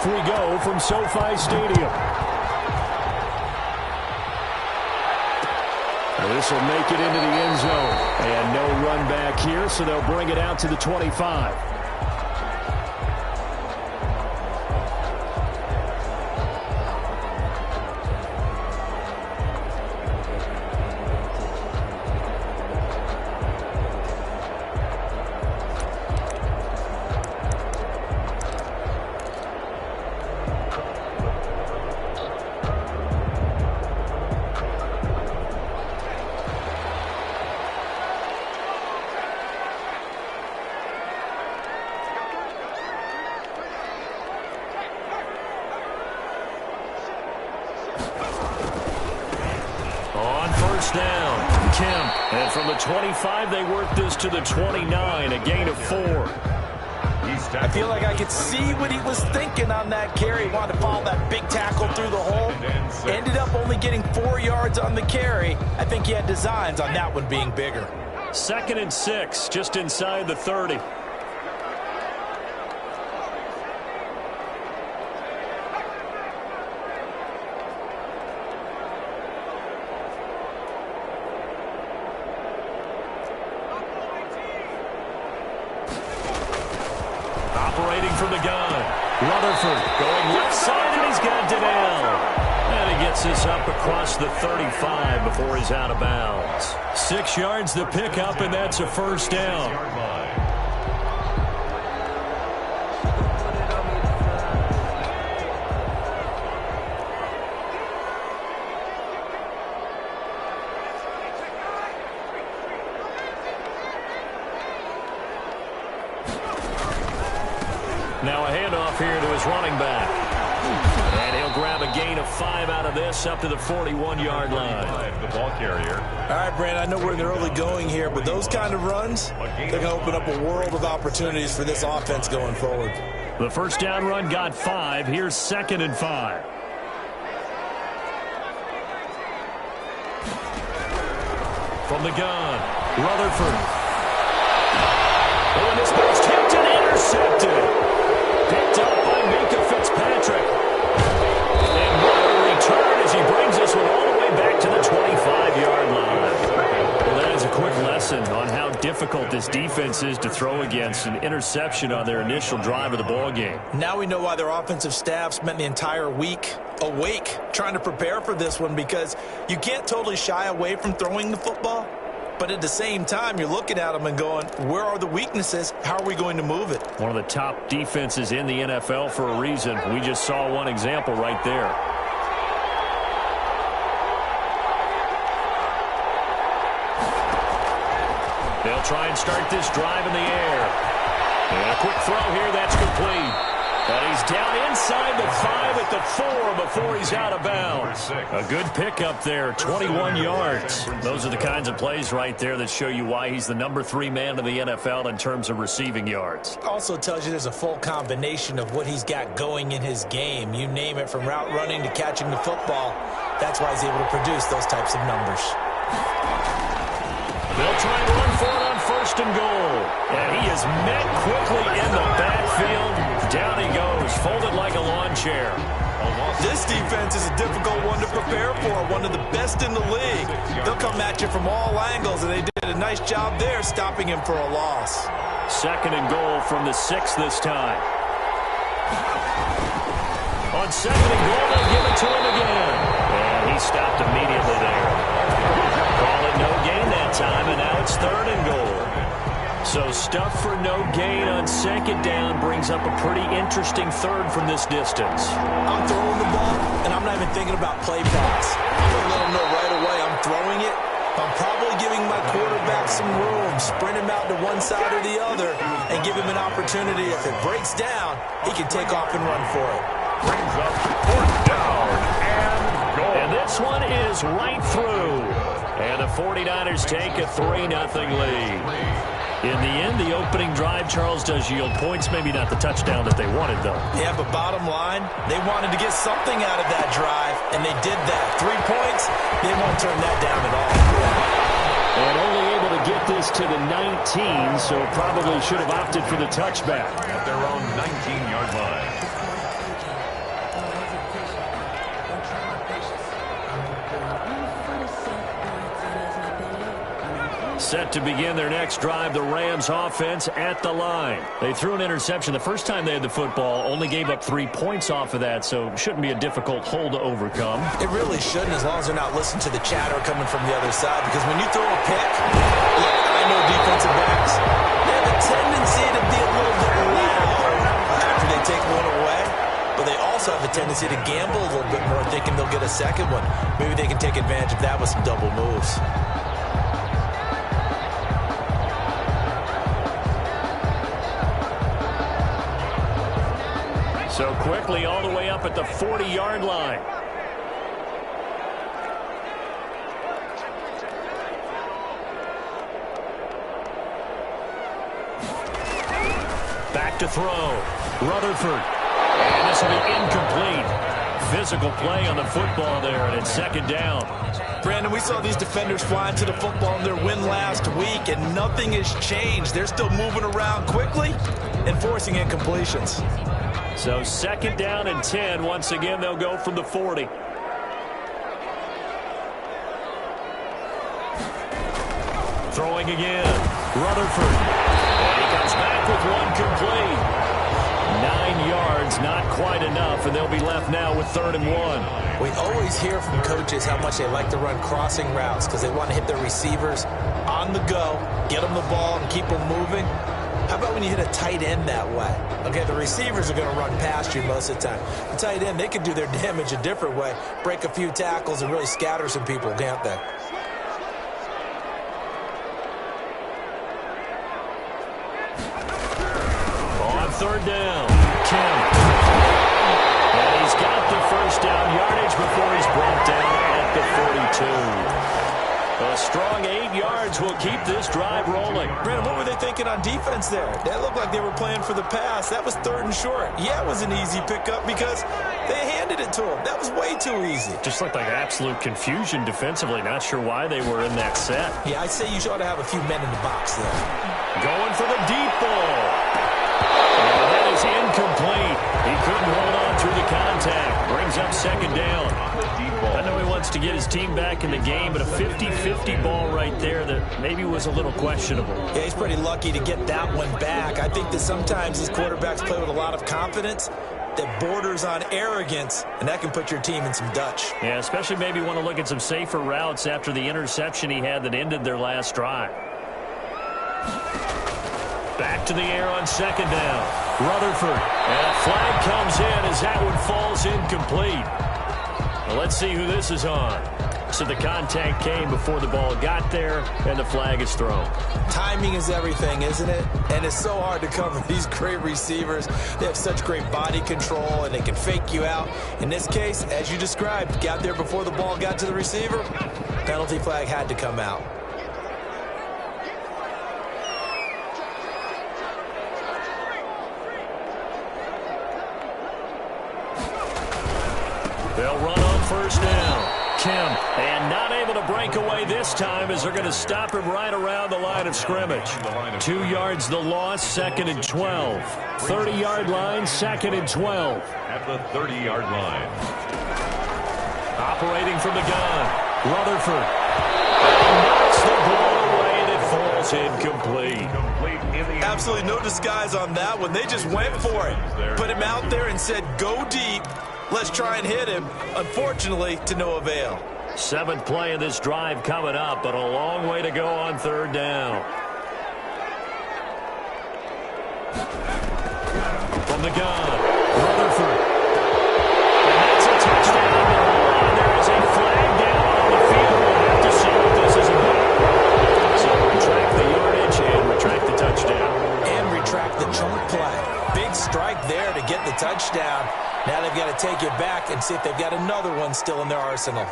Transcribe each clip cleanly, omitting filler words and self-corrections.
Off we go from SoFi Stadium. This will make it into the end zone. And no run back here, so they'll bring it out to the 25. Down, Kemp, and from the 25 they work this to the 29, a gain of 4. I feel like I could see what he was thinking on that carry. He wanted to follow that big tackle through the hole. Ended up only getting 4 yards on the carry. I think he had designs on that one being bigger. 2nd and 6, just inside the 30. From the gun, Rutherford going left side, and he's got Donnell. And he gets this up across the 35 before he's out of bounds. 6 yards the pickup, and that's a first down. Now a handoff here to his running back. And he'll grab a gain of 5 out of this up to the 41-yard line. The ball carrier. All right, Brand, I know we're in the early going here, but those kind of runs, they're going to open up a world of opportunities for this offense going forward. The first down run got 5. Here's 2nd and 5. From the gun, Rutherford. Oh, and this ball's tipped and intercepted. Picked up by Minka Fitzpatrick. And what a return as he brings this one all the way back to the 25-yard line. Well, that is a quick lesson on how difficult this defense is to throw against. An interception on their initial drive of the ball game. Now we know why their offensive staff spent the entire week awake trying to prepare for this one, because you can't totally shy away from throwing the football. But at the same time, you're looking at them and going, where are the weaknesses? How are we going to move it? One of the top defenses in the NFL for a reason. We just saw one example right there. They'll try and start this drive in the air. And a quick throw here, that's complete. And he's down inside the 5 at the 4 before he's out of bounds. A good pickup there, 21 yards. Those are the kinds of plays right there that show you why he's the number 3 man in the NFL in terms of receiving yards. Also tells you there's a full combination of what he's got going in his game. You name it, from route running to catching the football. That's why he's able to produce those types of numbers. They'll try and run for it on 1st and goal. And he is met quickly in the backfield. Down he goes, folded like a lawn chair. This defense is a difficult one to prepare for, one of the best in the league. They'll come at you from all angles, and they did a nice job there stopping him for a loss. 2nd and goal from the 6 this time. On 2nd and goal, they'll give it to him again. And he stopped immediately there. Call it no gain that time, and now it's 3rd and goal. So stuff for no gain on 2nd down brings up a pretty interesting 3rd from this distance. I'm throwing the ball, and I'm not even thinking about play pass. I'm going to let them know right away I'm throwing it. I'm probably giving my quarterback some room, sprint him out to one side or the other, and give him an opportunity. If it breaks down, he can take off and run for it. Brings up 4th down and goal. And this one is right through. And the 49ers take a 3-0 lead. In the end, the opening drive, Charles, does yield points. Maybe not the touchdown that they wanted, though. Yeah, but bottom line, they wanted to get something out of that drive, and they did that. 3 points, they won't turn that down at all. And only able to get this to the 19, so probably should have opted for the touchback. At their own 19-yard line. Set to begin their next drive, the Rams offense at the line. They threw an interception the first time they had the football, only gave up 3 points off of that, so it shouldn't be a difficult hole to overcome. It really shouldn't, as long as they're not listening to the chatter coming from the other side, because when you throw a pick, look, I know defensive backs, they have a tendency to be a little bit loud after they take one away, but they also have a tendency to gamble a little bit more, thinking they'll get a second one. Maybe they can take advantage of that with some double moves. So quickly all the way up at the 40-yard line. Back to throw. Rutherford. And this will be incomplete. Physical play on the football there, and it's second down. Brandon, we saw these defenders flying to the football in their win last week, and nothing has changed. They're still moving around quickly and forcing incompletions. So second down and 10. Once again, they'll go from the 40. Throwing again. Rutherford. And he comes back with one complete. 9 yards, not quite enough, and they'll be left now with 3rd and 1. We always hear from coaches how much they like to run crossing routes because they want to hit their receivers on the go, get them the ball, and keep them moving. How about when you hit a tight end that way? Okay, the receivers are going to run past you most of the time. The tight end, they can do their damage a different way, break a few tackles, and really scatter some people, can't they? On 3rd down, Kim. And he's got the first down yardage before he's brought down at the 42. A strong 8 yards will keep this drive rolling. Brandon, what were they thinking on defense there? That looked like they were playing for the pass. That was 3rd and short. Yeah, it was an easy pickup because they handed it to him. That was way too easy. Just looked like absolute confusion defensively. Not sure why they were in that set. Yeah, I'd say you ought to have a few men in the box there. Going for the deep ball. And that is incomplete. He couldn't hold on through the contact. Brings up second down. I know he wants to get his team back in the game, but a 50-50 ball right there that maybe was a little questionable. Yeah, he's pretty lucky to get that one back. I think that sometimes these quarterbacks play with a lot of confidence that borders on arrogance, and that can put your team in some Dutch. Yeah, especially maybe want to look at some safer routes after the interception he had that ended their last drive. Back to the air on second down. Rutherford. And a flag comes in as that one falls incomplete. Well, let's see who this is on. So the contact came before the ball got there, and the flag is thrown. Timing is everything, isn't it? And it's so hard to cover these great receivers. They have such great body control, and they can fake you out. In this case, as you described, got there before the ball got to the receiver. Penalty flag had to come out. They'll run on first down. Kim, and not able to break away this time as they're going to stop him right around the line of scrimmage. 2 yards the loss, 2nd and 12. 30-yard line, 2nd and 12. At the 30-yard line. Operating from the gun, Rutherford. And knocks the ball away, and it falls incomplete. Absolutely no disguise on that one. They just went for it. Put him out there and said, go deep. Let's try and hit him. Unfortunately, to no avail. 7th play of this drive coming up, but a long way to go on 3rd down. From the gun, Rutherford. And that's a touchdown. And there is a flag down on the field. We'll have to see what this is about. So retract the yardage and retract the touchdown. And retract the chunk play. Big strike there to get the touchdown. Now they've got to take it back and see if they've got another one still in their arsenal.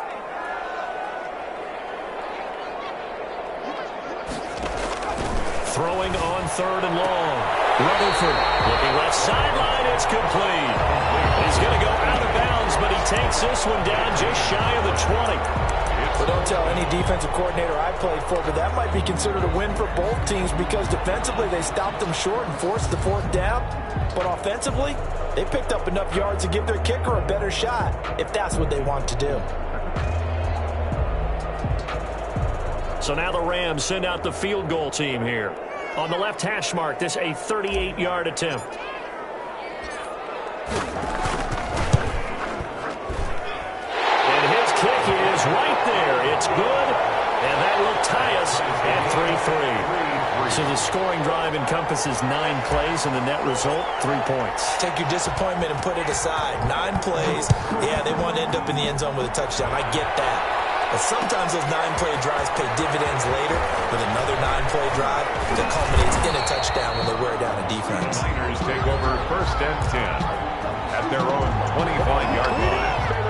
Throwing on 3rd and long. Rutherford looking left sideline. It's complete. He's going to go out of bounds, but he takes this one down just shy of the 20. Well, don't tell any defensive coordinator I played for, but that might be considered a win for both teams because defensively they stopped them short and forced the 4th down. But offensively, they picked up enough yards to give their kicker a better shot if that's what they want to do. So So now the Rams send out the field goal team here. On the left hash mark, this a 38-yard attempt. And his kick is right there. It's good, and that will tie us at 3-3. So the scoring drive encompasses 9 plays, and the net result, 3 points. Take your disappointment and put it aside. 9 plays, yeah, they want to end up in the end zone with a touchdown. I get that. But sometimes those 9-play drives pay dividends later with another 9-play drive that culminates in a touchdown when they wear down a defense. Niners take over 1st and 10 at their own 25-yard line.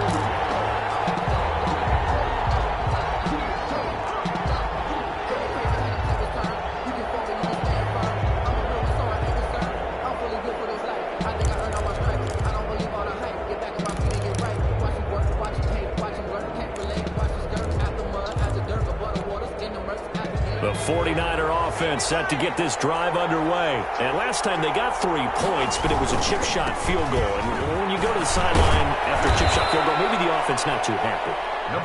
The 49er offense set to get this drive underway. And last time they got 3 points, but it was a chip shot field goal. And when you go to the sideline after a chip shot field goal, maybe the offense not too happy.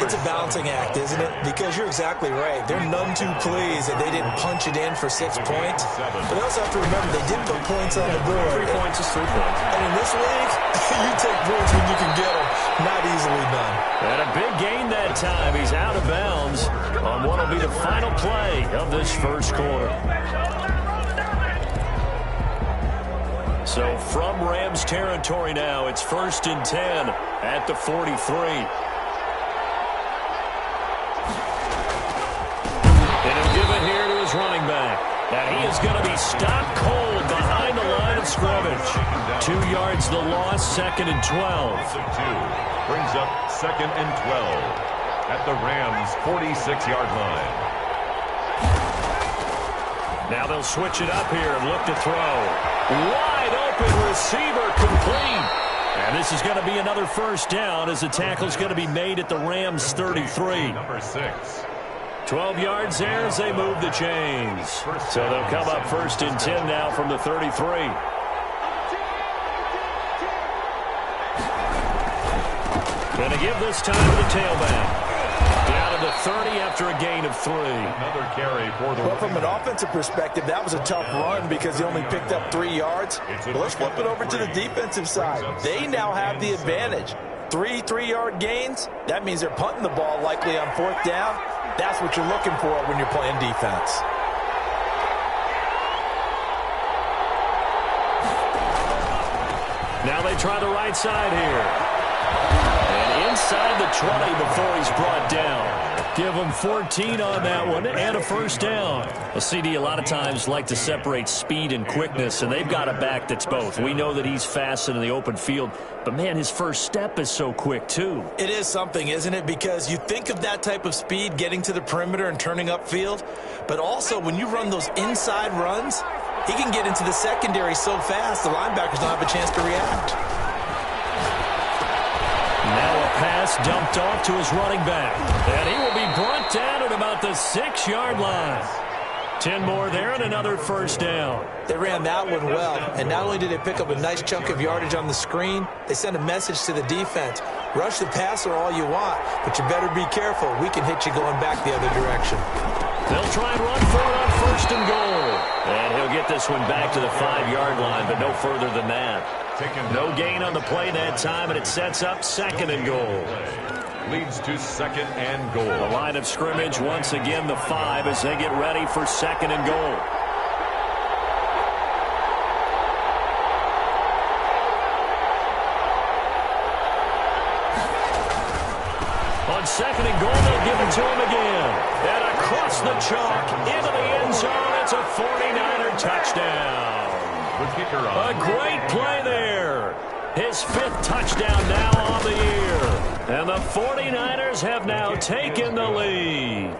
It's a balancing act, isn't it? Because you're exactly right. They're none too pleased that they didn't punch it in for 6 points. But they also have to remember they did put points on the board. 3 points is 3 points. And in this league, you take points when you can get them. Not easily done. And a big gain that time. He's out of bounds on what will be the final play of this first quarter. So from Rams territory now, it's 1st and 10 at the 43. Running back. And he is going to be stopped cold behind the line of scrimmage. 2 yards the loss, 2nd and 12. Brings up 2nd and 12 at the Rams' 46-yard line. Now they'll switch it up here and look to throw. Wide open receiver complete. And this is going to be another 1st down as the tackle is going to be made at the Rams' 33. Number 6. 12 yards there as they move the chains. So they'll come up 1st and 10 now from the 33. Going to give this time to the tailback. Down to the 30 after a gain of 3. Another carry for the... Well, from an offensive perspective, that was a tough run because he only picked up 3 yards. But let's flip it over to the defensive side. They now have the advantage. 3 3-yard gains. That means they're punting the ball likely on 4th down. That's what you're looking for when you're playing defense. Now they try the right side here. And inside the 20 before he's brought down. Give him 14 on that one and a 1st down. Well, CD, a lot of times like to separate speed and quickness, and they've got a back that's both. We know that he's fast in the open field, but, man, his first step is so quick, too. It is something, isn't it? Because you think of that type of speed getting to the perimeter and turning upfield, but also when you run those inside runs, he can get into the secondary so fast the linebackers don't have a chance to react. Now a pass dumped off to his running back. And he will be brought down at about the 6-yard line. 10 more there and another 1st down. They ran that one well. And not only did they pick up a nice chunk of yardage on the screen, they sent a message to the defense. Rush the passer all you want, but you better be careful. We can hit you going back the other direction. They'll try and run for it on 1st and goal. And he'll get this one back to the 5-yard line, but no further than that. No gain on the play that time, and it sets up 2nd and goal. Leads to 2nd and goal. The line of scrimmage, once again, the 5 as they get ready for 2nd and goal. On 2nd and goal, they'll give it to him again. And across the chalk, into the end zone, it's a 49er touchdown. A great play there. His 5th touchdown now on the year. And the 49ers have now taken the lead.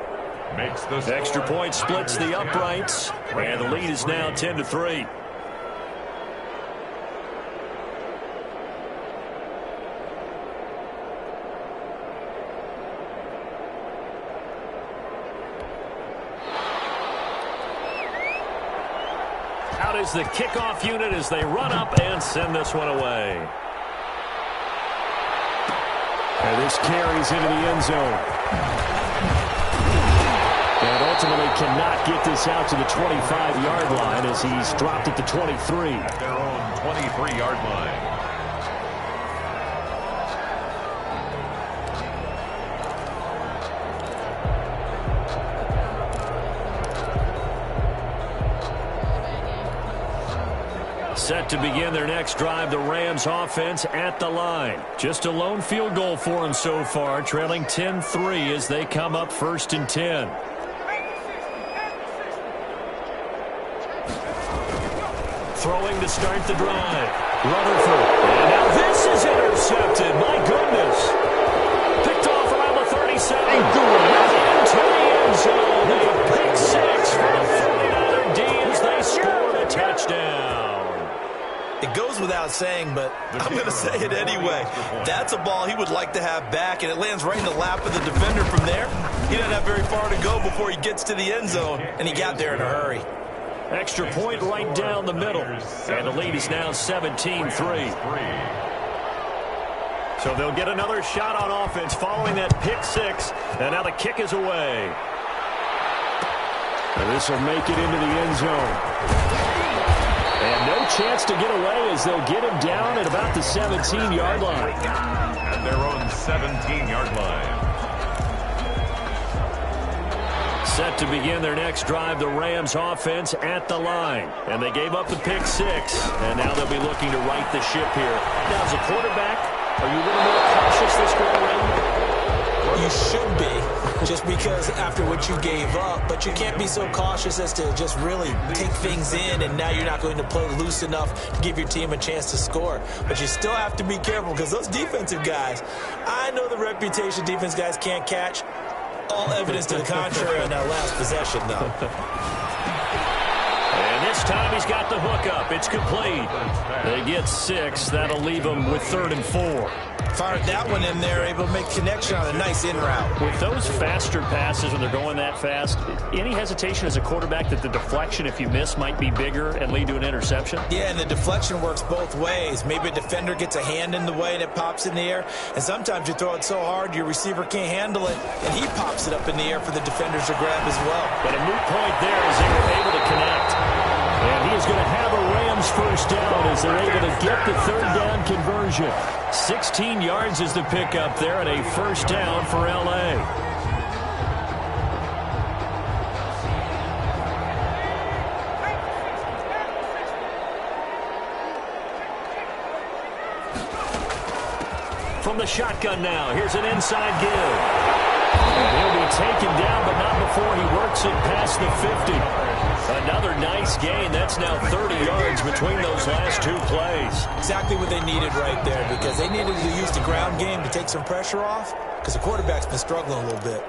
Extra point splits the uprights. And the lead is now 10-3. Out is the kickoff unit as they run up and send this one away. And this carries into the end zone. And ultimately cannot get this out to the 25-yard line as he's dropped at the 23. At their own 23-yard line. Set to begin their next drive, the Rams offense at the line. Just a lone field goal for them so far, trailing 10-3 as they come up 1st and 10. Throwing to start the drive. Rutherford. And now this is intercepted. My goodness. Picked off around the 37. Into the end zone. A pick six for the 49er D as they scored a touchdown. It goes without saying, but I'm going to say it anyway. That's a ball he would like to have back, and it lands right in the lap of the defender from there. He doesn't have very far to go before he gets to the end zone, and he got there in a hurry. Extra point right down the middle, and the lead is now 17-3. So they'll get another shot on offense following that pick six, and now the kick is away. And this will make it into the end zone. And no chance to get away as they'll get him down at about the 17-yard line. At their own 17-yard line. Set to begin their next drive, the Rams offense at the line. And they gave up the pick six, and now they'll be looking to right the ship here. Now, as a quarterback, are you a little more cautious this go around? You should be, just because after what you gave up, but you can't be so cautious as to just really take things in, and now you're not going to play loose enough to give your team a chance to score. But you still have to be careful because those defensive guys, I know the reputation defense guys can't catch. All evidence to the contrary on that last possession, though. And this time he's got the hook up. It's complete. They get 6. That'll leave them with 3rd and 4. Fired that one in there, able to make connection on a nice in route. With those faster passes when they're going that fast, any hesitation as a quarterback that the deflection, if you miss, might be bigger and lead to an interception? Yeah, and the deflection works both ways. Maybe a defender gets a hand in the way and it pops in the air, and sometimes you throw it so hard your receiver can't handle it, and he pops it up in the air for the defenders to grab as well. But a moot point there as they were able to connect. And he is going to have a Rams first down as they're able to get the 3rd down conversion. 16 yards is the pickup there and a first down for L.A. From the shotgun now, here's an inside give. And he'll be taken down, but not before he works it past the 50. Another nice gain. That's now 30 yards between those last 2 plays. Exactly what they needed right there, because they needed to use the ground game to take some pressure off, because the quarterback's been struggling a little bit.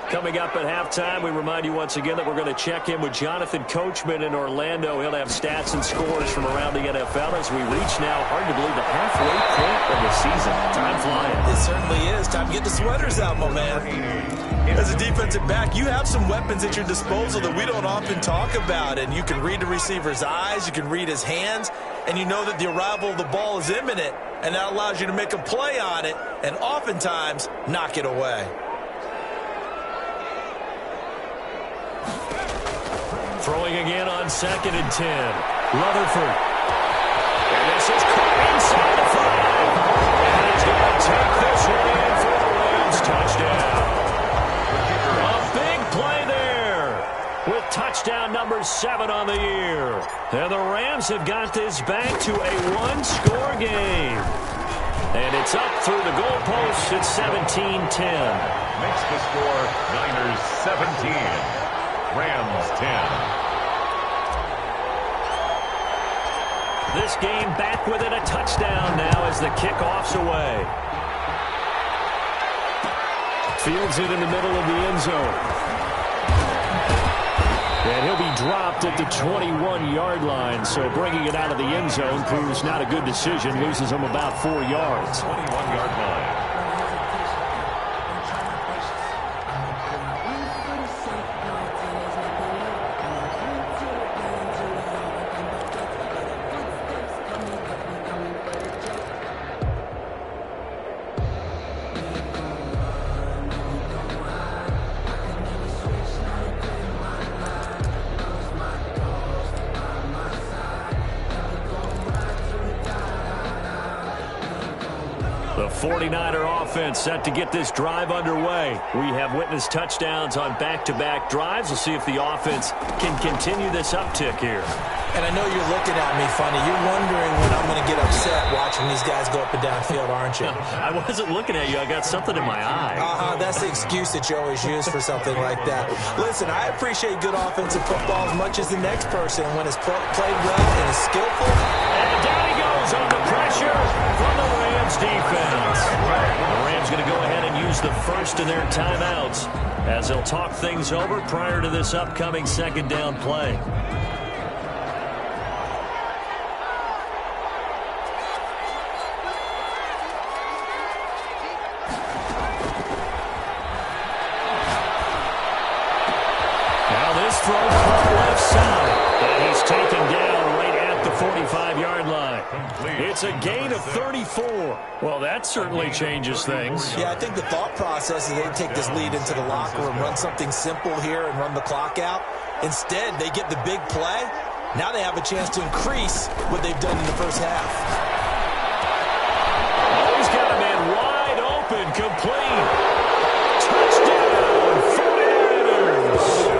Coming up at halftime, we remind you once again that we're going to check in with Jonathan Coachman in Orlando. He'll have stats and scores from around the NFL as we reach now, hard to believe, the halfway point of the season. Time flying. It certainly is. Time to get the sweaters out, my man. As a defensive back, you have some weapons at your disposal that we don't often talk about, and you can read the receiver's eyes, you can read his hands, and you know that the arrival of the ball is imminent, and that allows you to make a play on it and oftentimes knock it away. Throwing again on 2nd and 10. Rutherford. And this is caught inside the 5. And he's going to take this one in for the Rams touchdown. A big play there with touchdown number 7 on the year. And the Rams have got this back to a 1-score game. And it's up through the goalposts. It's 17-10. Makes the score Niners 17. Rams 10. This game back within a touchdown now as the kickoff's away. Fields it in the middle of the end zone. And he'll be dropped at the 21-yard line. So bringing it out of the end zone proves not a good decision. Loses him about 4 yards. 21-yard line. 49er offense set to get this drive underway. We have witnessed touchdowns on back-to-back drives. We'll see if the offense can continue this uptick here. And I know you're looking at me funny. You're wondering when I'm going to get upset watching these guys go up and down field, aren't you? I wasn't looking at you. I got something in my eye. That's the excuse that you always use for something like that. Listen, I appreciate good offensive football as much as the next person when it's played well and is skillful. And down he goes under pressure from the Rams defense. The Rams going to go ahead and use the first of their timeouts as they'll talk things over prior to this upcoming second down play. Throw caught left side, and he's taken down right at the 45-yard line. It's a gain of 34. Well, that certainly changes things. Yeah, I think the thought process is they take this lead into the locker room, run something simple here and run the clock out. Instead, they get the big play. Now they have a chance to increase what they've done in the first half. Oh, he's got a man wide open, complete. Touchdown, 49ers.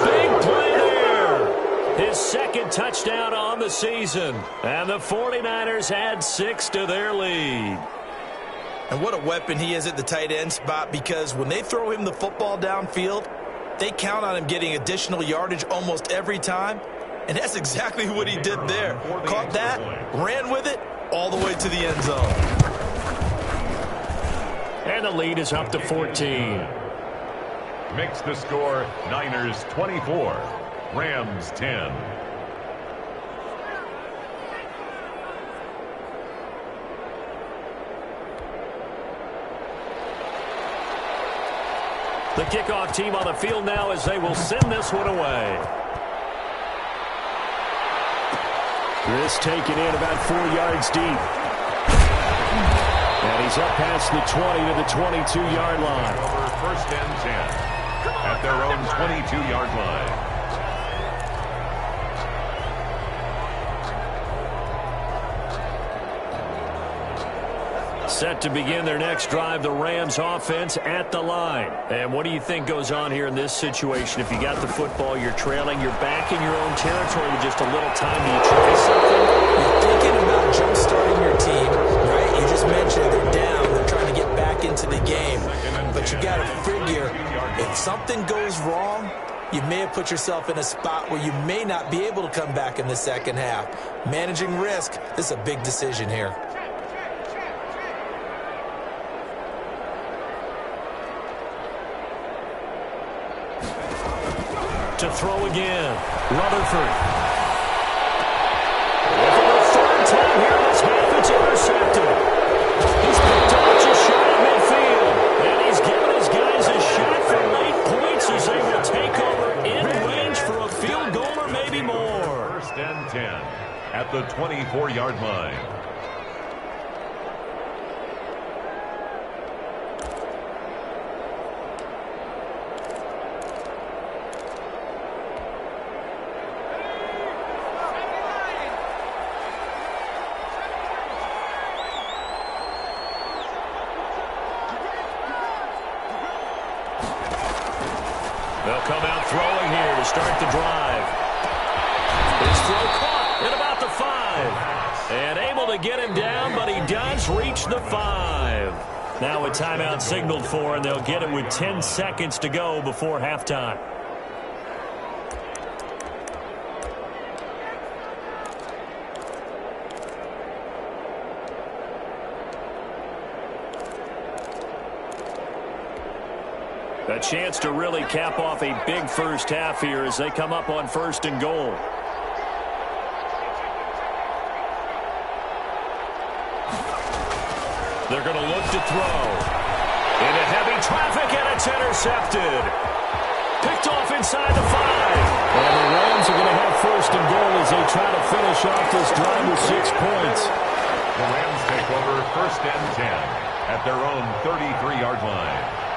Big play there. His second touchdown on the season. And the 49ers add 6 to their lead. And what a weapon he is at the tight end spot, because when they throw him the football downfield, they count on him getting additional yardage almost every time. And that's exactly what he did there. Caught that, ran with it, all the way to the end zone. And the lead is up to 14. Makes the score Niners 24, Rams 10. The kickoff team on the field now as they will send this one away. Chris taken in about 4 yards deep. And he's up past the 20 to the 22-yard line. Over first and 10 at their own 22-yard line. Set to begin their next drive, the Rams offense at the line. And what do you think goes on here in this situation? If you got the football, you're trailing, you're back in your own territory with just a little time. Do you try something? You're thinking about jump-starting your team, right? You just mentioned they're down. They're trying to get back into the game. But you got to figure, if something goes wrong, you may have put yourself in a spot where you may not be able to come back in the second half. Managing risk, this is a big decision here. To throw again, Rutherford. For the third time here, this half, it's intercepted. He's picked up just shy of midfield. And he's given his guys a shot for late points as they will take over in range for a field goal or maybe more. First and 10 at the 24-yard line. They'll come out throwing here to start the drive. His throw caught at about the 5. And able to get him down, but he does reach the 5. Now a timeout signaled for, and they'll get it with 10 seconds to go before halftime. A chance to really cap off a big first half here as they come up on first and goal. They're going to look to throw. Into heavy traffic, and it's intercepted. Picked off inside the 5. And the Rams are going to have first and goal as they try to finish off this drive with 6 points. The Rams take over first and 10 at their own 33-yard line.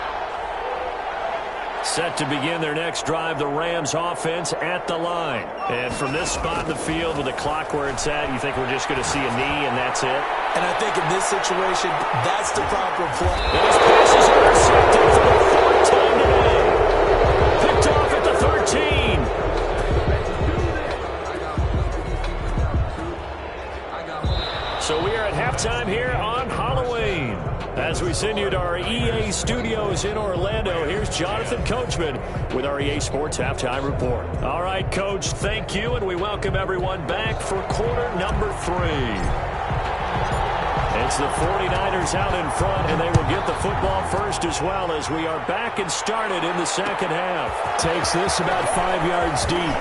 Set to begin their next drive, the Rams offense at the line. And from this spot in the field with the clock where it's at, you think we're just going to see a knee and that's it? And I think in this situation, that's the proper play. And his passes are intercepted for the fourth time today. Picked off at the 13. So we are at halftime here on Halloween. As we send you to our EA studios in Orlando, here's Jonathan Coachman with our EA Sports Halftime Report. All right, Coach, thank you, and we welcome everyone back for quarter number 3. It's the 49ers out in front, and they will get the football first as well as we are back and started in the second half. Takes this about 5 yards deep.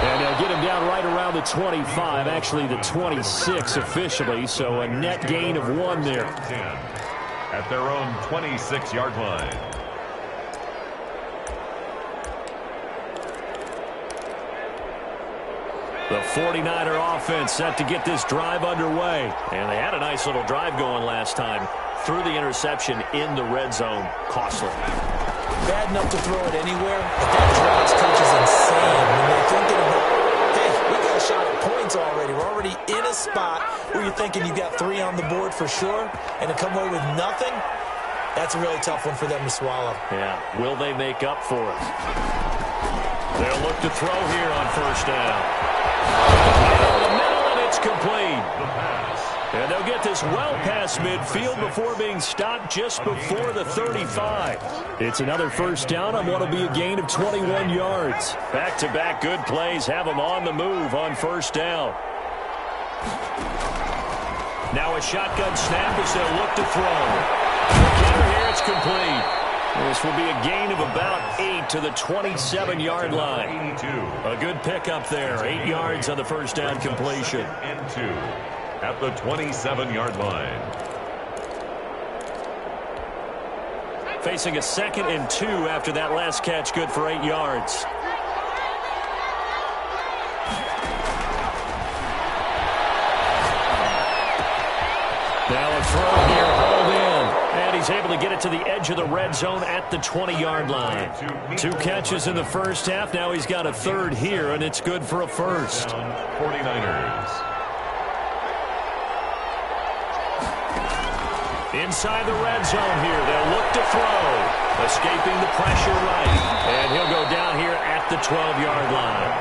And they'll get him down right around the 25, actually the 26 officially, so a net gain of 1 there. At their own 26-yard line. The 49er offense set to get this drive underway. And they had a nice little drive going last time. Threw the interception in the red zone. Costly. Bad enough to throw it anywhere, but that drives coaches insane when they're thinking about, hey, we got a shot at points already. We're already in a spot where you're thinking you got 3 on the board for sure, and to come away with nothing, that's a really tough one for them to swallow. Yeah, will they make up for it? They'll look to throw here on first down. Down the middle, and it's complete. The pass. And they'll get this well past midfield before being stopped just before the 35. It's another first down on what will be a gain of 21 yards. Back-to-back good plays have them on the move on first down. Now a shotgun snap as they'll look to throw. Here it's complete. This will be a gain of about 8 to the 27-yard line. 82. A good pickup there. 8 yards on the first down completion. And 2. At the 27-yard line. Facing a 2nd and 2 after that last catch, good for 8 yards. Now a throw here, hauled in. And he's able to get it to the edge of the red zone at the 20-yard line. 2 catches in the first half. Now he's got a 3rd here, and it's good for a first. 49ers. Inside the red zone here, they'll look to throw. Escaping the pressure right. And he'll go down here at the 12-yard line.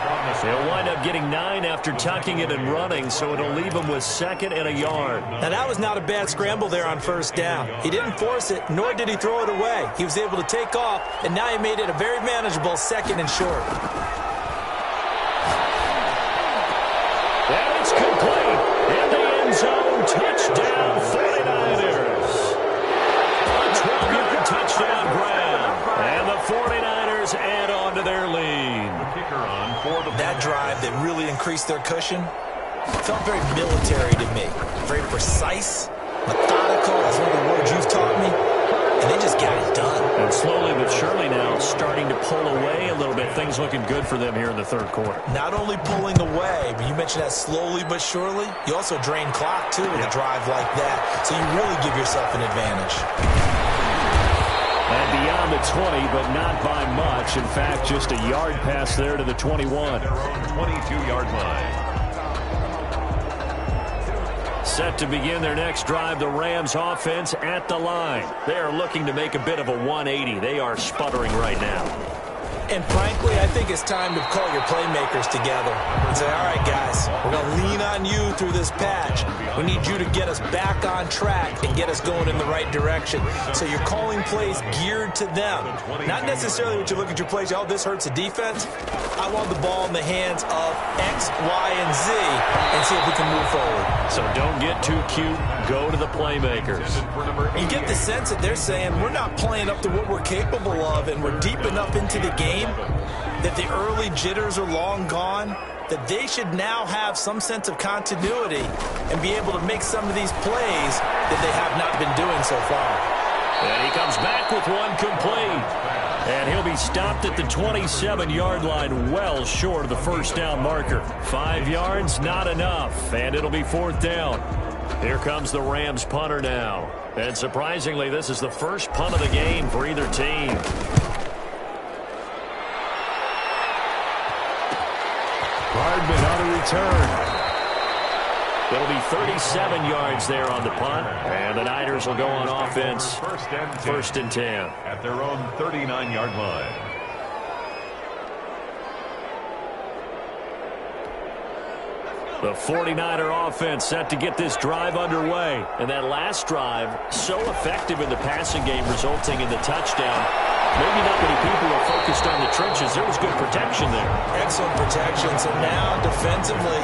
He'll wind up getting 9 after tucking it and running, so it'll leave him with 2nd and a yard. Now, that was not a bad scramble there on first down. He didn't force it, nor did he throw it away. He was able to take off, and now he made it a very manageable 2nd and short. And it's complete. In the end zone, touchdown 49ers. A 12-yard touchdown grab. And the 49ers add on to their lead. Kicker on for the that drive that really increased their cushion felt very military to me. Very precise, methodical, that's one of the words you've taught me. And they just got it done. And slowly but surely now starting to pull away a little bit. Things looking good for them here in the 3rd quarter. Not only pulling away, but you mentioned that slowly but surely. You also drain clock, too, with a drive like that. So you really give yourself an advantage. And beyond the 20, but not by much. In fact, just a yard pass there to the 21. their own 22-yard line. Set to begin their next drive, the Rams offense at the line. They are looking to make a bit of a 180. They are sputtering right now. And frankly, I think it's time to call your playmakers together and say, all right, guys, we're going to lean on you through this patch. We need you to get us back on track and get us going in the right direction. So you're calling plays geared to them. Not necessarily what you look at your plays, oh, this hurts the defense. I want the ball in the hands of X, Y, and Z and see if we can move forward. So don't get too cute. Go to the playmakers. You get the sense that they're saying we're not playing up to what we're capable of, and we're deep enough into the game that the early jitters are long gone, that they should now have some sense of continuity and be able to make some of these plays that they have not been doing so far. And he comes back with one complete. And he'll be stopped at the 27-yard line, well short of the first down marker. 5 yards, not enough, and it'll be 4th down. Here comes the Rams punter now. And surprisingly, this is the first punt of the game for either team. Hardman on a return. It'll be 37 yards there on the punt. And the Niners will go on offense. First and 10. At their own 39-yard line. The 49er offense set to get this drive underway. And that last drive, so effective in the passing game, resulting in the touchdown. Maybe not many people are focused on the trenches. There was good protection there. Excellent protection. So now, defensively,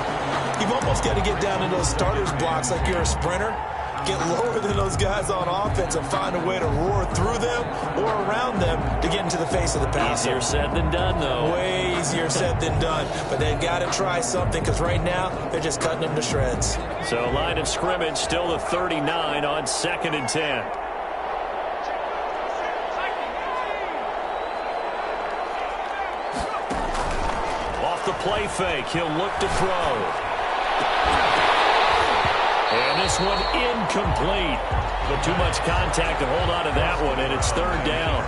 you've almost got to get down in those starters blocks like you're a sprinter. Get lower than those guys on offense and find a way to roar through them or around them to get into the face of the passer. Easier said than done, though. Way easier said than done. But they've got to try something because right now they're just cutting them to shreds. So line of scrimmage still the 39 on 2nd and 10. Off the play fake, he'll look to throw. And this one incomplete. But too much contact to hold on to that one, and it's 3rd down.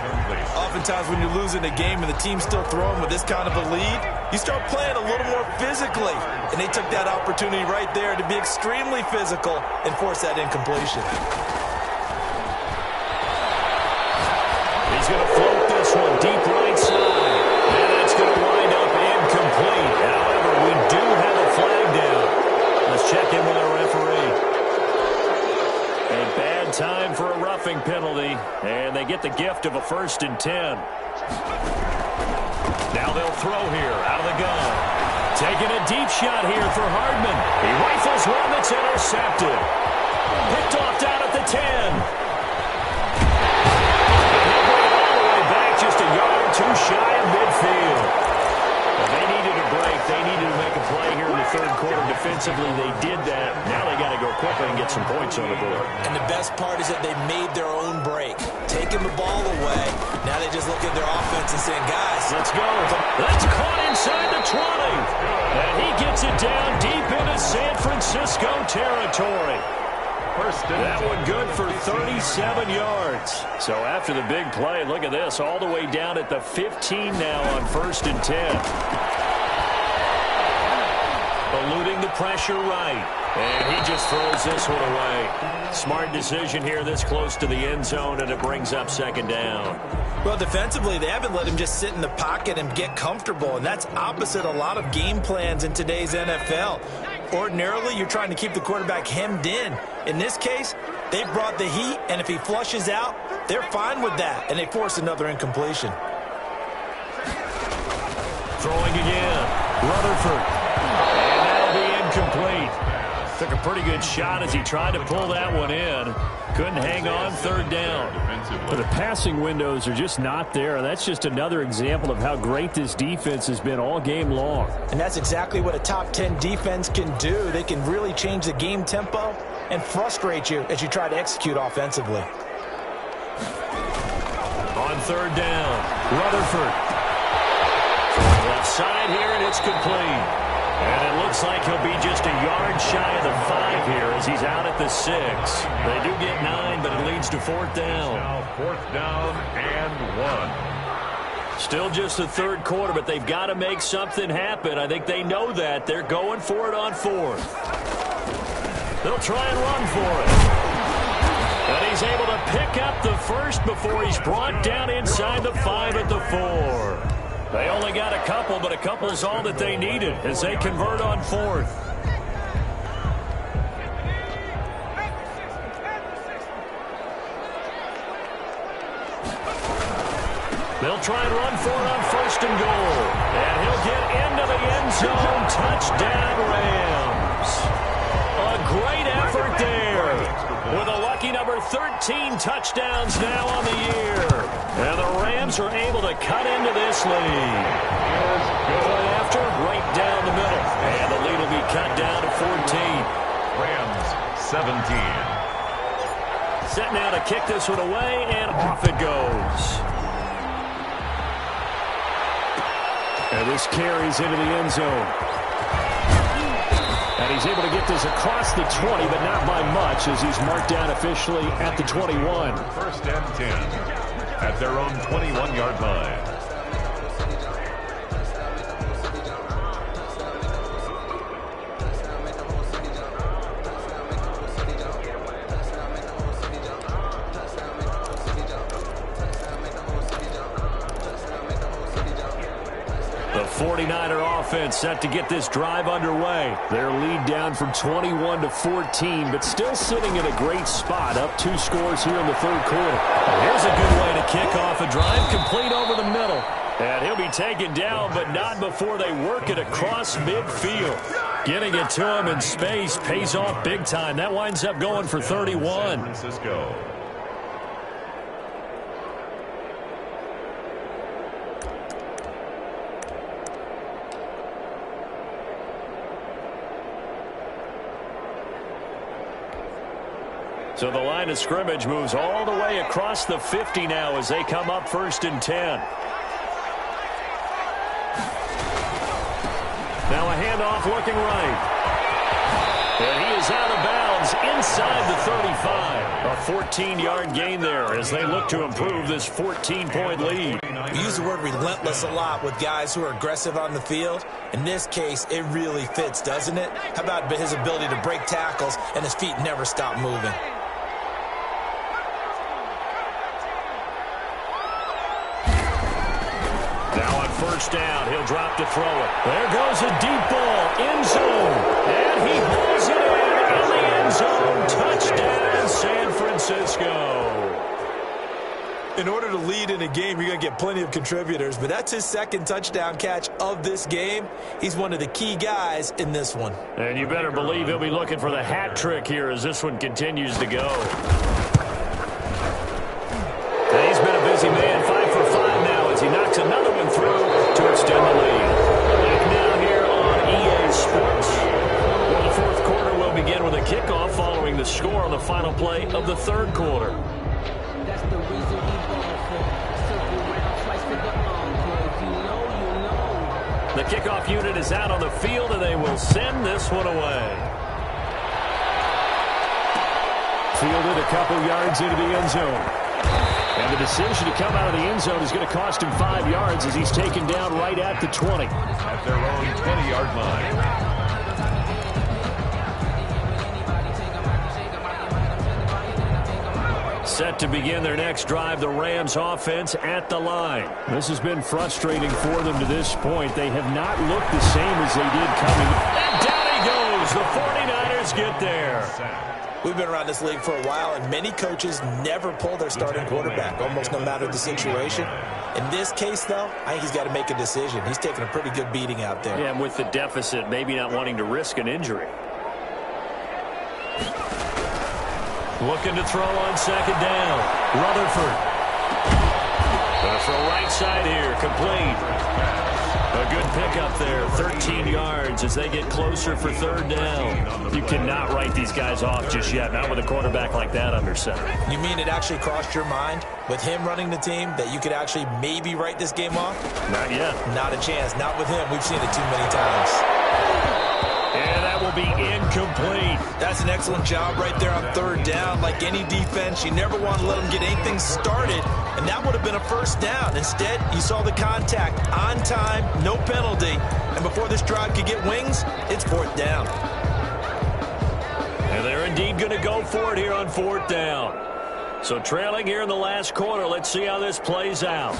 Oftentimes when you're losing a game and the team's still throwing with this kind of a lead, you start playing a little more physically. And they took that opportunity right there to be extremely physical and force that incompletion. He's going to float this one deep right side. And that's going to wind up incomplete. However, we do have a flag down. Let's check in with our referee. A bad time for a roughing penalty, and they get the gift of a 1st and 10. Now they'll throw here out of the gun. Taking a deep shot here for Hardman. He rifles one that's intercepted. Picked off down at the 10. He'll bring it all the way back, just a yard or two shy of midfield. Well, they needed a break. They needed to make a play here in the 3rd quarter. Defensively, they did that. Now they got to go quickly and get some points on the board. And the best part is that they made their own break. Taking the ball away. Now they just look at their offense and saying, guys, let's go. That's caught inside the 20. And he gets it down deep into San Francisco territory. That one good for 37 yards. So after the big play, look at this, all the way down at the 15 now on 1st and 10. Eluding the pressure right. And he just throws this one away. Smart decision here this close to the end zone, and it brings up 2nd down. Well, defensively, they haven't let him just sit in the pocket and get comfortable, and that's opposite a lot of game plans in today's NFL. Ordinarily, you're trying to keep the quarterback hemmed in. In this case, they brought the heat, and if he flushes out, they're fine with that, and they force another incompletion. Throwing again. Rutherford. And that'll be incomplete. Took a pretty good shot as he tried to pull that one in. Couldn't hang on, 3rd down. But the passing windows are just not there. That's just another example of how great this defense has been all game long. And that's exactly what a top 10 defense can do. They can really change the game tempo and frustrate you as you try to execute offensively. On 3rd down, Rutherford. Throwing left side here, and it's complete. And it looks like he'll be just a yard shy of the 5 here as he's out at the 6. They do get 9, but it leads to 4th down. Now 4th down and 1. Still just the 3rd quarter, but they've got to make something happen. I think they know that. They're going for it on 4th. They'll try and run for it. And he's able to pick up the 1st before he's brought down inside the 5 at the 4. They only got a couple, but a couple is all that they needed as they convert on 4th. They'll try and run for it on 1st and goal. And he'll get into the end zone. Touchdown, Rams. A great effort there. With a lucky number 13 touchdowns now on the year. And the Rams are able to cut into this lead. Point after, right down the middle. And the lead will be cut down to 14. Rams 17. Set now to kick this one away, and off it goes. And this carries into the end zone. And he's able to get this across the 20, but not by much, as he's marked down officially at the 21. First and 10 at their own 21-yard line. The 49er offense set to get this drive underway. Their lead down from 21 to 14, but still sitting in a great spot, up 2 scores here in the third quarter. And here's a good way to kick off a drive, complete over the middle. And he'll be taken down, but not before they work it across midfield. Getting it to him in space pays off big time. That winds up going for 31. San Francisco. So the line of scrimmage moves all the way across the 50 now as they come up first and 10. Now a handoff looking right. And he is out of bounds inside the 35. A 14-yard gain there as they look to improve this 14-point lead. We use the word relentless a lot with guys who are aggressive on the field. In this case, it really fits, doesn't it? How about his ability to break tackles and his feet never stop moving? Now on first down, he'll drop to throw it. There goes a deep ball, end zone. And he hauls it in the end zone. Touchdown, San Francisco. In order to lead in a game, you're going to get plenty of contributors, but that's his second touchdown catch of this game. He's one of the key guys in this one. And you better believe he'll be looking for the hat trick here as this one continues to go. And he's been a busy man, 5 for 5 now as he knocks another one through to extend the lead. Back now here on EA Sports. Well, the fourth quarter will begin with a kickoff following the score on the final play of the third quarter. That's the reason we ball for. Circle round twice for the encore. If you know. The kickoff unit is out on the field, and they will send this one away. Fielded a couple yards into the end zone. And the decision to come out of the end zone is going to cost him 5 yards as he's taken down right at the 20. At their own 20-yard line. Set to begin their next drive, the Rams offense at the line. This has been frustrating for them to this point. They have not looked the same as they did coming. And down he goes. The 49ers get there. We've been around this league for a while, and many coaches never pull their starting quarterback, almost no matter the situation. In this case, though, I think he's got to make a decision. He's taking a pretty good beating out there. Yeah, and with the deficit, maybe not wanting to risk an injury. Looking to throw on second down. Rutherford. Gonna throw right side here, complete. A good pickup there, 13 yards as they get closer for third down. You cannot write these guys off just yet, not with a quarterback like that under center. You mean it actually crossed your mind with him running the team that you could actually maybe write this game off? Not yet. Not a chance. Not with him. We've seen it too many times. And that will be incomplete. That's an excellent job right there on third down. Like any defense, you never want to let them get anything started, and that would have been a first down. Instead, you saw the contact on time, no penalty, and before this drive could get wings, it's fourth down. And they're indeed going to go for it here on fourth down. So trailing here in the last quarter, let's see how this plays out.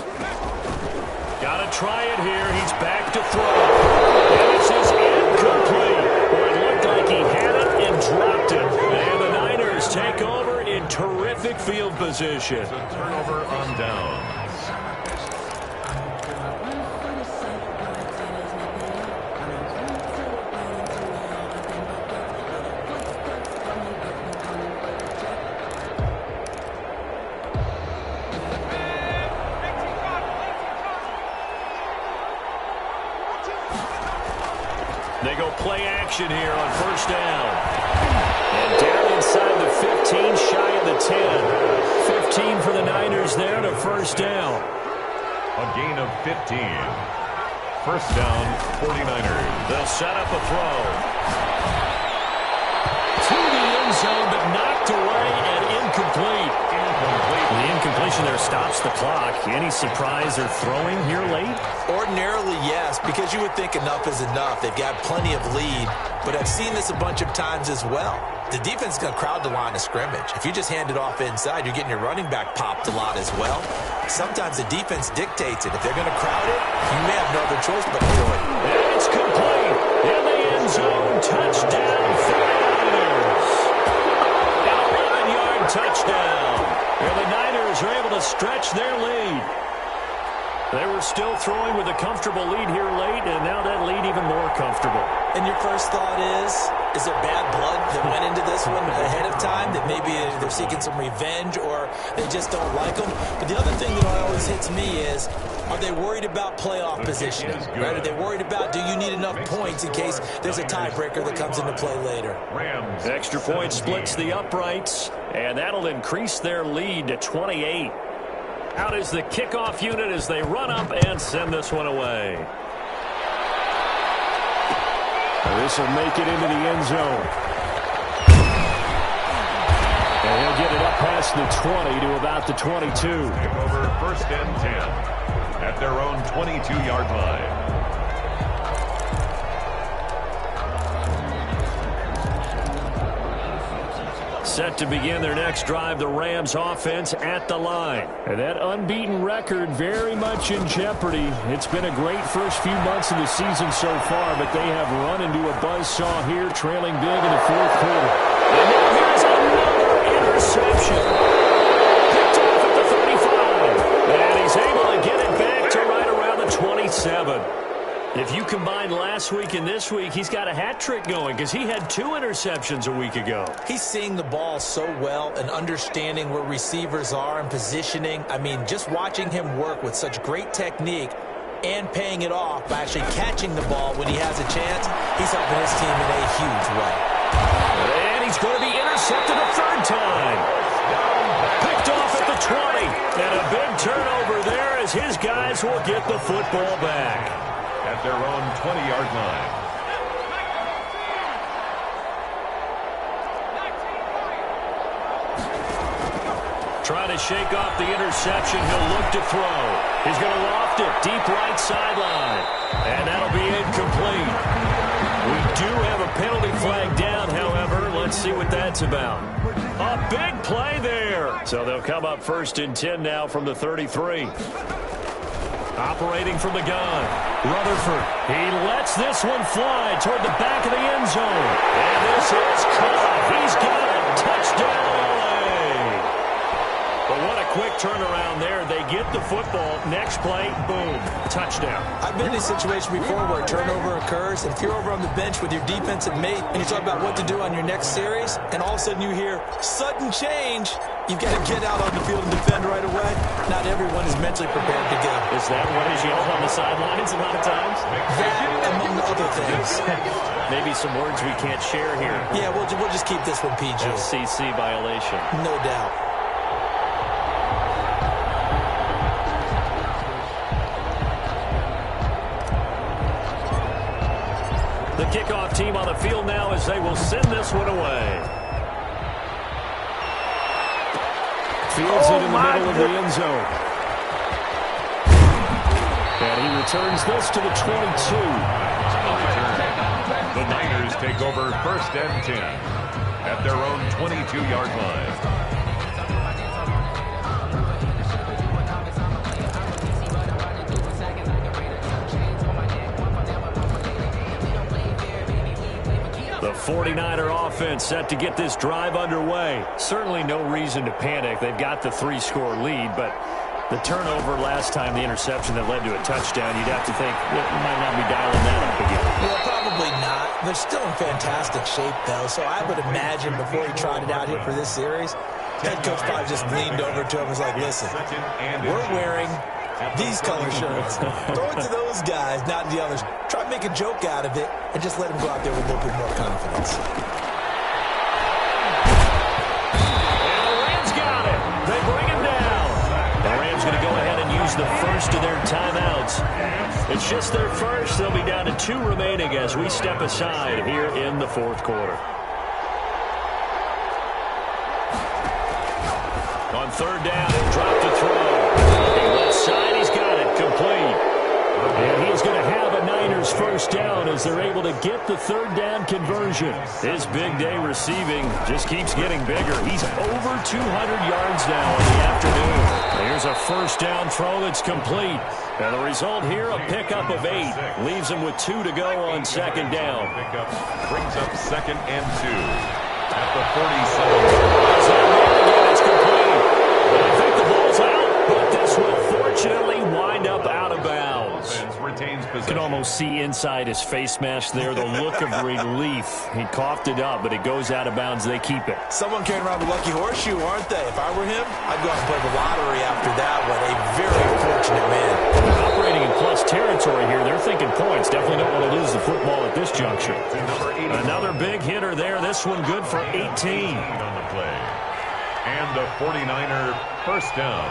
Got to try it here. He's back to throw. And this is incomplete. Well, it looked like he had it and dropped it. And the Niners take over in terrific field position. It's a turnover on downs. They go play action here on first down. And down inside the 15, shy of the 10. 15 for the Niners there and a first down. A gain of 15. First down, 49ers. They'll set up a throw. zone, but knocked away and incomplete. The incompletion there stops the clock. Any surprise they're throwing here late? Ordinarily, yes, because you would think enough is enough. They've got plenty of lead, but I've seen this a bunch of times as well. The defense is going to crowd the line of scrimmage. If you just hand it off inside, you're getting your running back popped a lot as well. Sometimes the defense dictates it. If they're going to crowd it, you may have no other choice but to do it. And it's complete. In the end zone, touchdown for the Niners. An 11-yard touchdown. And the Niners are able to stretch their lead. They were still throwing with a comfortable lead here late, and now that lead even more comfortable. And your first thought is there bad blood that went into this one ahead of time, that maybe they're seeking some revenge or they just don't like them? But the other thing that always hits me is, are they worried about playoff positioning? Right? Are they worried about, do you need enough points in case there's a tiebreaker that comes into play later? Extra point splits the uprights, and that'll increase their lead to 28. Out is the kickoff unit as they run up and send this one away. This will make it into the end zone. And he'll get it up past the 20 to about the 22. Take over 1st and 10 at their own 22-yard line. Set to begin their next drive, the Rams offense at the line. And that unbeaten record very much in jeopardy. It's been a great first few months of the season so far, but they have run into a buzzsaw here, trailing big in the fourth quarter. And now here's another interception. Picked off at the 35. And he's able to get it back to right around the 27. If you combine last week and this week, he's got a hat trick going because he had 2 interceptions a week ago. He's seeing the ball so well and understanding where receivers are and positioning. I mean, just watching him work with such great technique and paying it off by actually catching the ball when he has a chance, he's helping his team in a huge way. And he's going to be intercepted a 3rd time. Picked off at the 20. And a big turnover there as his guys will get the football back. At their own 20-yard line. Trying to shake off the interception. He'll look to throw. He's going to loft it deep right sideline. And that'll be incomplete. We do have a penalty flag down, however. Let's see what that's about. A big play there. So they'll come up 1st and 10 now from the 33. Operating from the gun, Rutherford. He lets this one fly toward the back of the end zone. And this is caught. He's got it. Touchdown, LA. But what a quick turnaround there. They get the football. Next play, boom, touchdown. I've been in a situation before where a turnover occurs, and if you're over on the bench with your defensive mate and you talk about what to do on your next series, and all of a sudden you hear sudden change, you've got to get out on the field and defend right away. Not everyone is mentally prepared to go. Is that what is yelled on the sidelines a lot of times? That, among other things. Maybe some words we can't share here. Yeah, we'll just keep this one PG. FCC violation. No doubt. The kickoff team on the field now as they will send this one away. Fields it in the middle of the end zone. And he returns this to the 22. The Niners take over 1st and 10 at their own 22-yard line. The 49er offense set to get this drive underway. Certainly no reason to panic. They've got the 3-score lead, but the turnover last time, the interception that led to a touchdown, you'd have to think it might not be dialing that up again. Yeah, probably not. They're still in fantastic shape, though, so I would imagine before he tried it out here for this series, head coach probably just leaned over to him and was like, listen, we're wearing these color shirts. Throw it to those guys, not the others. Try to make a joke out of it and just let them go out there with a little bit more confidence. And the Rams got it. They bring him down. The Rams going to go ahead and use the first of their timeouts. It's just their first. They'll be down to 2 remaining as we step aside here in the fourth quarter. on third down. He'll drop to throw. He left side. He's got it. Complete. And he's going to have a Niners first down as they're able to get the third down conversion. His big day receiving just keeps getting bigger. He's over 200 yards now in the afternoon. Here's a first down throw that's complete. And the result here, a pickup of 8. Leaves him with 2 to go on second down. Pickup brings up 2nd and 2 at the 47. It's complete. And I think the ball's out, but this will fortunately wind up out of bounds. Retains You possession. can almost see inside his face mask there, the look of relief. He coughed it up, but it goes out of bounds. They keep it. Someone carrying around the lucky horseshoe, aren't they? If I were him, I'd go out and play the lottery after that one. A very fortunate man. Operating in plus territory here. They're thinking points. Definitely don't want to lose the football at this juncture. Another big hitter there. This one good for 18. On the play. And a 49er first down.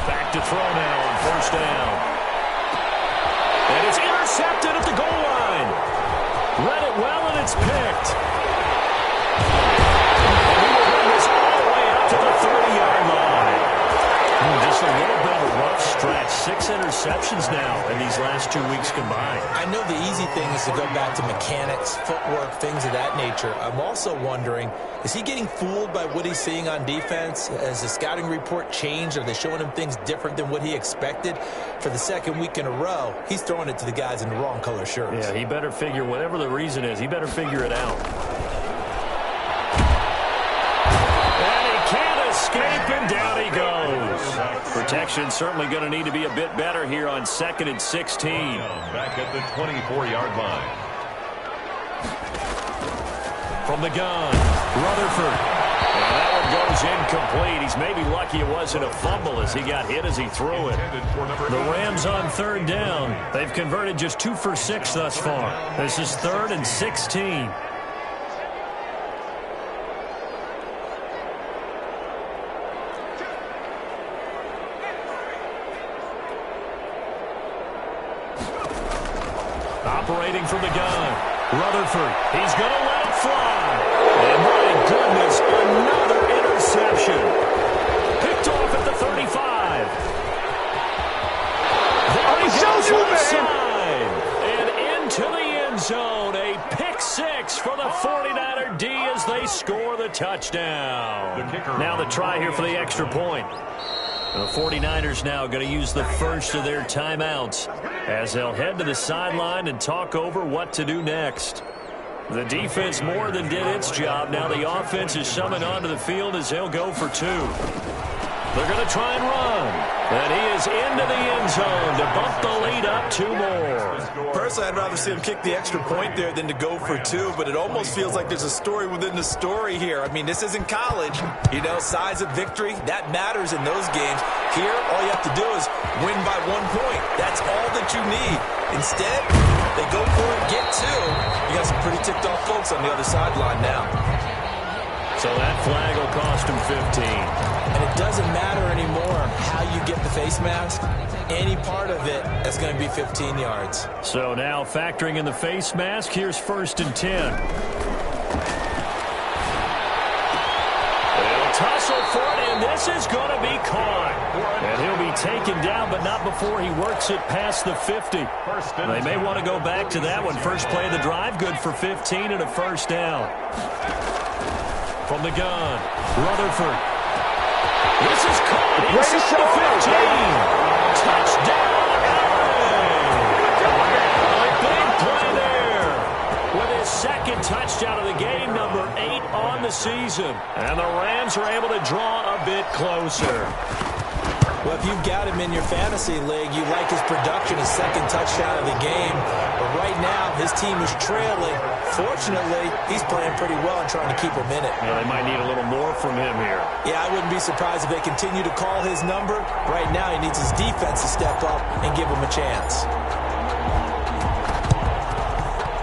Back to throw now on first down. And it's intercepted at the goal line. Read it well, and it's picked. And he will bring this all the way up to the 30-yard line. Just a little bit of a rough stretch. 6 interceptions now in these last 2 weeks combined. I know the easy thing is to go back to mechanics, footwork, things of that nature. I'm also wondering, is he getting fooled by what he's seeing on defense? Has the scouting report changed? Are they showing him things different than what he expected? For the second week in a row, he's throwing it to the guys in the wrong color shirts. Yeah, he better figure, whatever the reason is, he better figure it out. And he can't escape, and down he goes. Protection certainly going to need to be a bit better here on 2nd and 16. Back at the 24-yard line. From the gun, Rutherford. And that one goes incomplete. He's maybe lucky it wasn't a fumble as he got hit as he threw it. The Rams on third down. They've converted just 2 for 6 thus far. This is 3rd and 16. Operating from the gun, Rutherford. He's going to let it fly. And my goodness, another interception. Picked off at the 35. There he goes left side. And into the end zone. A pick 6 for the 49er D as they score the touchdown. Now the try here for the extra point. The 49ers now going to use the first of their timeouts as they'll head to the sideline and talk over what to do next. The defense more than did its job. Now the offense is summoned onto the field as they'll go for 2. They're going to try and run. And he is into the end zone to bump the lead up 2 more. Personally, I'd rather see him kick the extra point there than to go for 2, but it almost feels like there's a story within the story here. I mean, this isn't college. You know, size of victory, that matters in those games. Here, all you have to do is win by 1 point. That's all that you need. Instead, they go for it, get 2. You got some pretty ticked off folks on the other sideline now. So that flag will cost him 15. And it doesn't matter anymore how you get the face mask. Any part of it is going to be 15 yards. So now factoring in the face mask, here's 1st and 10. They'll tussle for it, and this is going to be caught. And he'll be taken down, but not before he works it past the 50. They may want to go back to that one. First play of the drive, good for 15 and a first down. From the gun, Rutherford. This is caught inside the 15. Touchdown, Allen! A big play there with his 2nd touchdown of the game, number 8 on the season. And the Rams are able to draw a bit closer. Well, if you've got him in your fantasy league, you like his production, his 2nd touchdown of the game. But right now, his team is trailing. Fortunately, he's playing pretty well and trying to keep him in it. Yeah, they might need a little more from him here. Yeah, I wouldn't be surprised if they continue to call his number. Right now, he needs his defense to step up and give him a chance.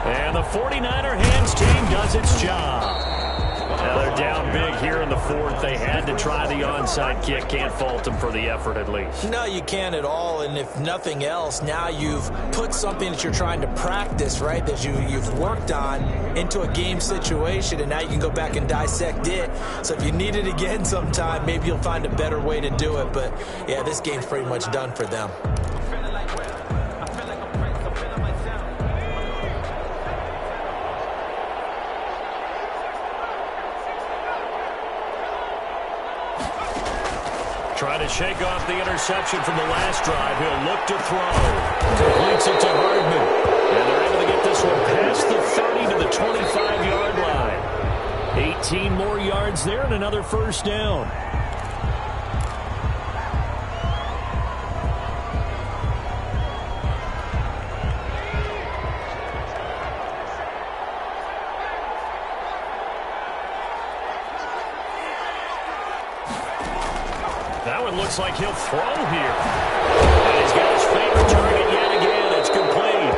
And the 49er hands team does its job. Now they're down big here in the fourth. They had to try the onside kick. Can't fault them for the effort at least. No, you can't at all. And if nothing else, now you've put something that you're trying to practice, right, that you've worked on into a game situation, and now you can go back and dissect it. So if you need it again sometime, maybe you'll find a better way to do it. But, yeah, this game's pretty much done for them. Trying to shake off the interception from the last drive. He'll look to throw. Completes it to Hardman. And they're able to get this one past the 30 to the 25-yard line. 18 more yards there and another first down. That one looks like he'll throw here. And he's got his favorite target yet again. It's complete.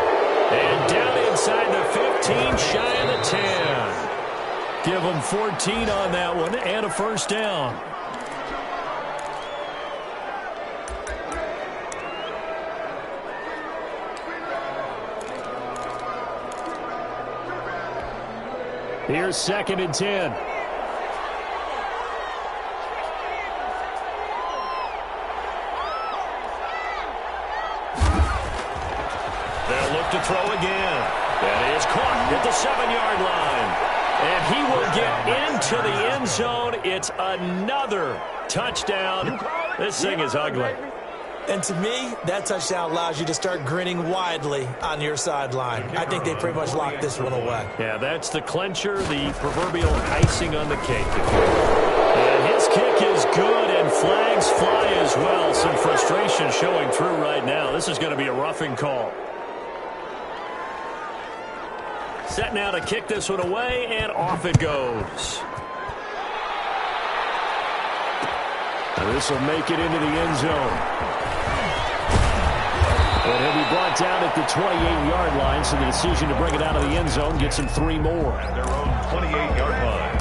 And down inside the 15, shy of the 10. Give him 14 on that one and a first down. Here's 2nd and 10. To throw again. That is caught at the 7-yard line. And he will get into the end zone. It's another touchdown. This thing is ugly. And to me, that touchdown allows you to start grinning widely on your sideline. I think they pretty much locked this one away. Yeah, that's the clincher, the proverbial icing on the cake. And his kick is good, and flags fly as well. Some frustration showing through right now. This is going to be a roughing call. Set now to kick this one away, and off it goes. This will make it into the end zone. And he'll be brought down at the 28-yard line, so the decision to bring it out of the end zone gets him 3 more. At their own 28-yard line.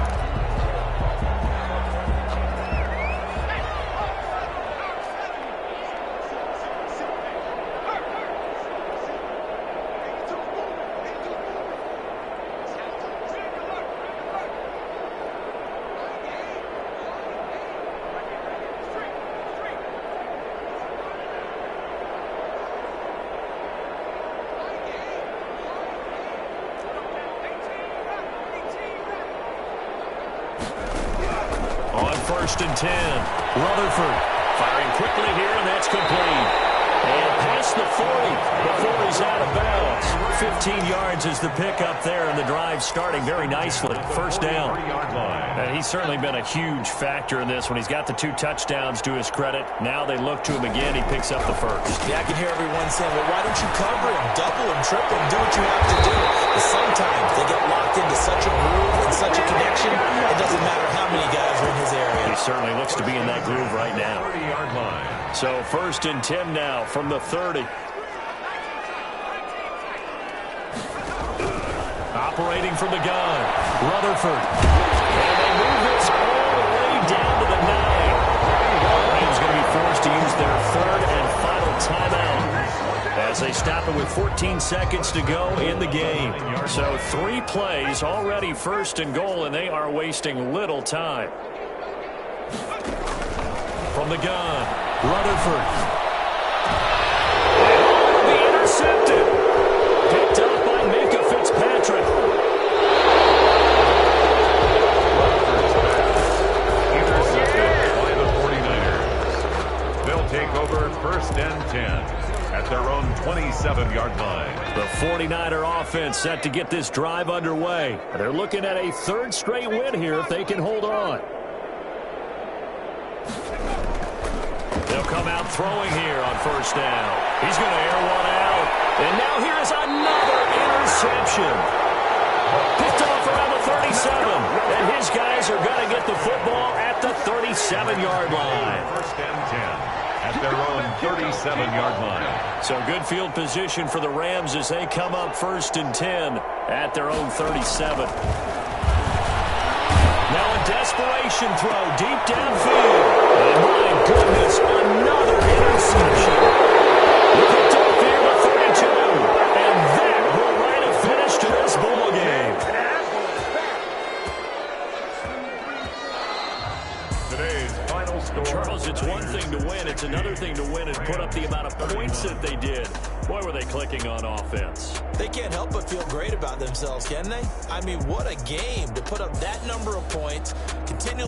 First and 10. Rutherford firing quickly here, and that's complete. And past the 40 before he's out of bounds. 15 yards is the pickup there, and the drive starting very nicely. First down. And he's certainly been a huge factor in this when he's got the 2 touchdowns to his credit. Now they look to him again. He picks up the first. Yeah, I can hear everyone saying, well, why don't you cover him, double him, triple him, do what you have to do. But sometimes they get locked into such a groove and such a connection, it doesn't matter how many guys are in his area. He certainly looks to be in that groove right now. 30-yard line. So first and 10 now from the 30. Operating from the gun, Rutherford. And they move this all the way down to the 9. Rams going to be forced to use their 3rd and final timeout as they stop it with 14 seconds to go in the game. So 3 plays already 1st and goal, and they are wasting little time. From the gun, Rutherford. And will be intercepted. Picked up by Minka Fitzpatrick. Intercepted by the 49ers. They'll take over 1st and 10 at their own 27-yard line. The 49er offense set to get this drive underway. They're looking at a 3rd straight win here if they can hold on. They'll come out throwing here on 1st down. He's going to air one out. And now here is another interception. Picked off around the 37. And his guys are going to get the football at the 37-yard line. 1st and 10 at their own 37-yard line. So good field position for the Rams as they come up 1st and 10 at their own 37. Now desperation throw deep downfield. And my goodness, another interception. Picked up there to 32. And that will write a finish to this ball game. Today's final score. Charles, it's one thing to win. It's another thing to win and put up the amount of points that they did. Boy, were they clicking on offense. They can't help but feel great about themselves, can they? I mean, what a game to put up that number of points, continue